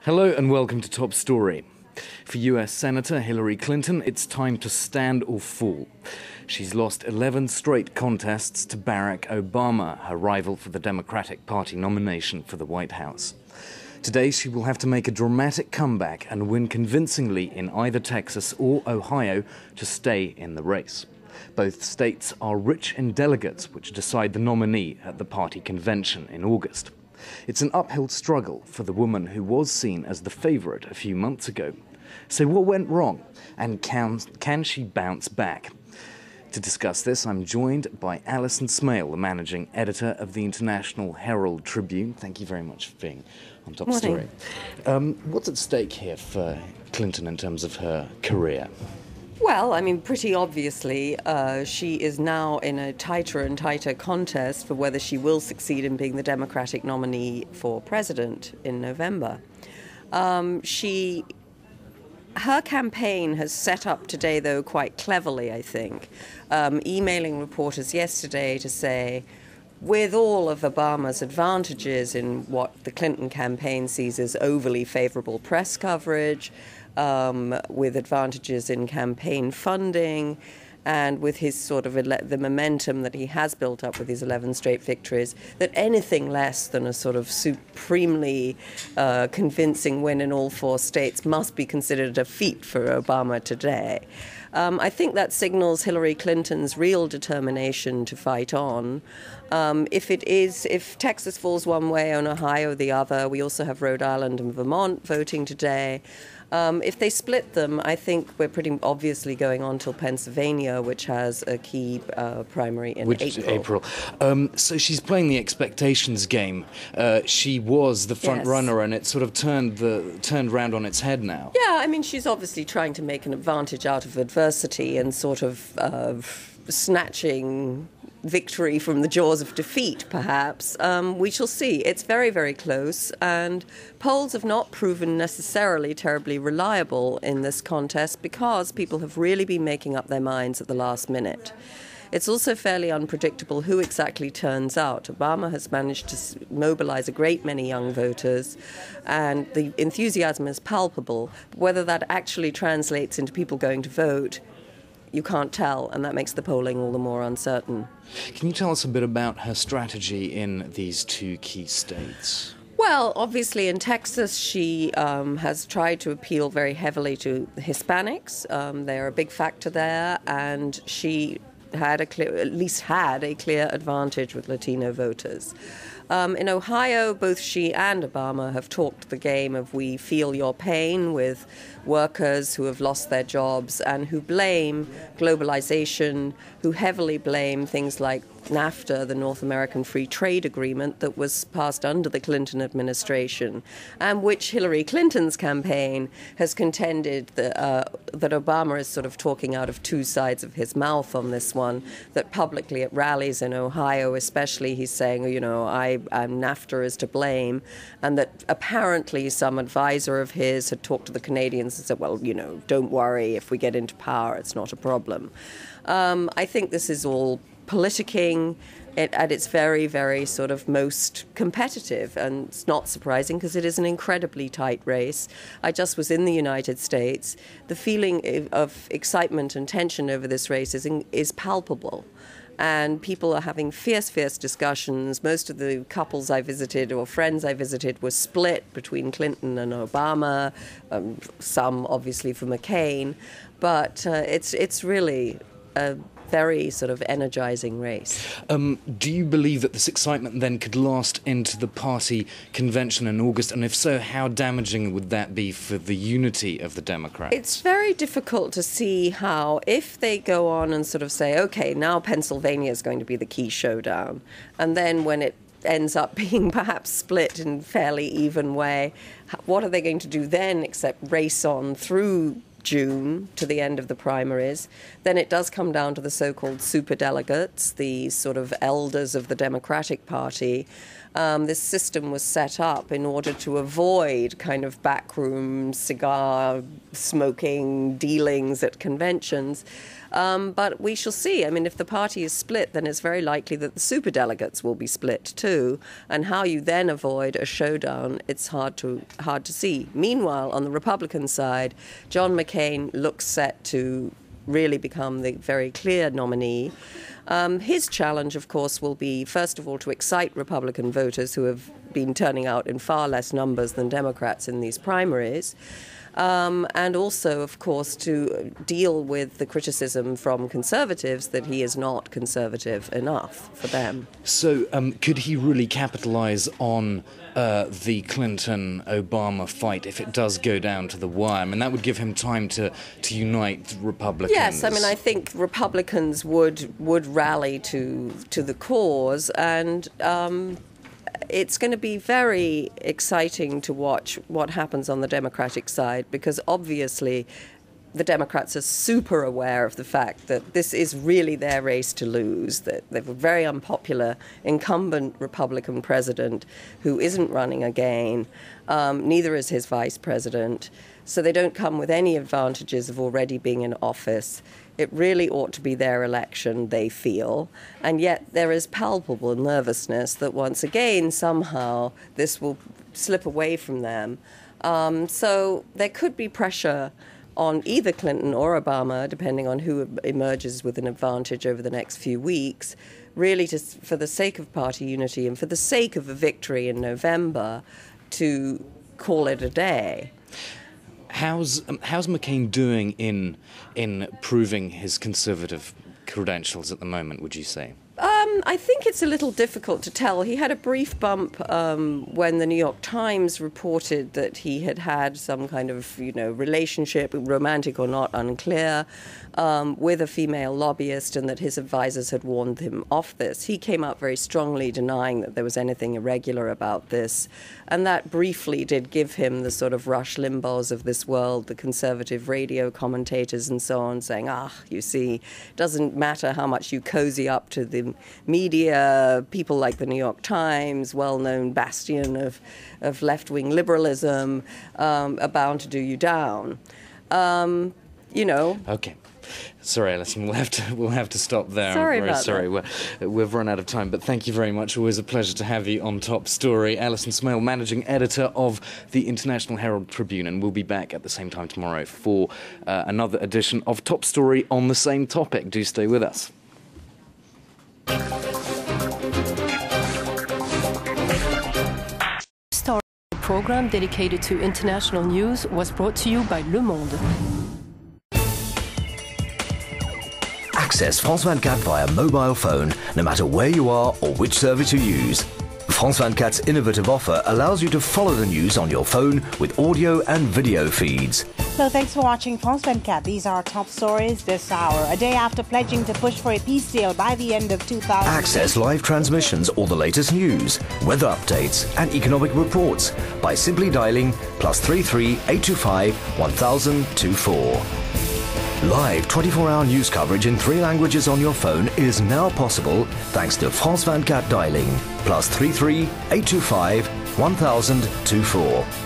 Hello and welcome to Top Story. For US Senator Hillary Clinton, it's time to stand or fall. She's lost 11 straight contests to Barack Obama, her rival for the Democratic Party nomination for the White House. Today she will have to make a dramatic comeback and win convincingly in either Texas or Ohio to stay in the race. Both states are rich in delegates which decide the nominee at the party convention in August. It's an uphill struggle for the woman who was seen as the favourite a few months ago. So what went wrong? And can she bounce back? To discuss this, I'm joined by Alison Smale, the managing editor of the International Herald Tribune. Thank you very much for being on Top Story. What's at stake here for Clinton in terms of her career? Well, I mean, pretty obviously, she is now in a tighter and tighter contest for whether she will succeed in being the Democratic nominee for president in November. Her campaign has set up today, though, quite cleverly, I think, emailing reporters yesterday to say, with all of Obama's advantages in what the Clinton campaign sees as overly favorable press coverage, with advantages in campaign funding, and with his sort of the momentum that he has built up with his 11 straight victories, that anything less than a sort of supremely convincing win in all 4 states must be considered a feat for Obama today. I think that signals Hillary Clinton's real determination to fight on. If Texas falls one way and Ohio the other, we also have Rhode Island and Vermont voting today. If they split them, I think we're pretty obviously going on till Pennsylvania, which has a key primary in April. So she's playing the expectations game. She was the front runner, and it sort of turned round on its head now. Yeah, I mean, she's obviously trying to make an advantage out of adversity and sort of snatching victory from the jaws of defeat, perhaps. We shall see. It's very, very close, and polls have not proven necessarily terribly reliable in this contest because people have really been making up their minds at the last minute. It's also fairly unpredictable who exactly turns out. Obama has managed to mobilize a great many young voters, and the enthusiasm is palpable. Whether that actually translates into people going to vote, you can't tell, and that makes the polling all the more uncertain. Can you tell us a bit about her strategy in these 2 key states? Well, obviously in Texas, she has tried to appeal very heavily to Hispanics. They're a big factor there, and she had a clear advantage with Latino voters. In Ohio, both she and Obama have talked the game of we feel your pain with workers who have lost their jobs and who blame globalization, who heavily blame things like NAFTA, the North American Free Trade Agreement that was passed under the Clinton administration, and which Hillary Clinton's campaign has contended that Obama is sort of talking out of 2 sides of his mouth on this one, that publicly at rallies in Ohio especially he's saying, NAFTA is to blame, and that apparently some advisor of his had talked to the Canadians and said, well, don't worry, if we get into power, it's not a problem. I think this is all politicking at its very, very sort of most competitive, and it's not surprising because it is an incredibly tight race. I just was in the United States. The feeling of excitement and tension over this race is palpable. And people are having fierce discussions. Most of the couples I visited or friends I visited were split between Clinton and Obama, some obviously for McCain. But it's really a very sort of energizing race. Do you believe that this excitement then could last into the party convention in August? And if so, how damaging would that be for the unity of the Democrats? It's very difficult to see how, if they go on and sort of say, okay, now Pennsylvania is going to be the key showdown, and then when it ends up being perhaps split in a fairly even way, what are they going to do then except race on through June to the end of the primaries. Then it does come down to the so-called superdelegates, the sort of elders of the Democratic Party. This system was set up in order to avoid kind of backroom cigar smoking dealings at conventions. But we shall see. I mean, if the party is split, then it's very likely that the superdelegates will be split too. And how you then avoid a showdown, it's hard to see. Meanwhile, on the Republican side, John McCain looks set to really become the very clear nominee. His challenge, of course, will be, first of all, to excite Republican voters who have been turning out in far less numbers than Democrats in these primaries. And also, of course, to deal with the criticism from conservatives that he is not conservative enough for them. So could he really capitalise on the Clinton-Obama fight if it does go down to the wire? I mean, that would give him time to unite Republicans. Yes, I mean, I think Republicans would rally to the cause, and it's going to be very exciting to watch what happens on the Democratic side, because obviously the Democrats are super aware of the fact that this is really their race to lose, that they have a very unpopular incumbent Republican president who isn't running again, neither is his vice president, so they don't come with any advantages of already being in office. It really ought to be their election, they feel, and yet there is palpable nervousness that once again, somehow, this will slip away from them. So there could be pressure on either Clinton or Obama, depending on who emerges with an advantage over the next few weeks, really for the sake of party unity and for the sake of a victory in November, to call it a day. How's McCain doing in proving his conservative credentials at the moment, would you say? I think it's a little difficult to tell. He had a brief bump when the New York Times reported that he had had some kind of, relationship, romantic or not, unclear, with a female lobbyist, and that his advisors had warned him off this. He came out very strongly denying that there was anything irregular about this, and that briefly did give him the sort of Rush Limbaughs of this world, the conservative radio commentators and so on, saying, you see, it doesn't matter how much you cozy up to the media, people like the New York Times, well-known bastion of left-wing liberalism, are bound to do you down. Okay. Sorry, Alison, we'll have to stop there. Sorry I'm very about sorry. that. We've run out of time, but thank you very much. Always a pleasure to have you on Top Story. Alison Smale, managing editor of the International Herald Tribune, and we'll be back at the same time tomorrow for another edition of Top Story on the same topic. Do stay with us. Story, a program dedicated to international news, was brought to you by Le Monde. Access France24 via mobile phone, no matter where you are or which service you use. France24's innovative offer allows you to follow the news on your phone with audio and video feeds. So thanks for watching France24. These are our top stories this hour. A day after pledging to push for a peace deal by the end of 2000. Access live transmissions, all the latest news, weather updates and economic reports by simply dialing +33 825 1024. Live 24-hour news coverage in 3 languages on your phone is now possible thanks to France24 dialing +33 825 1024.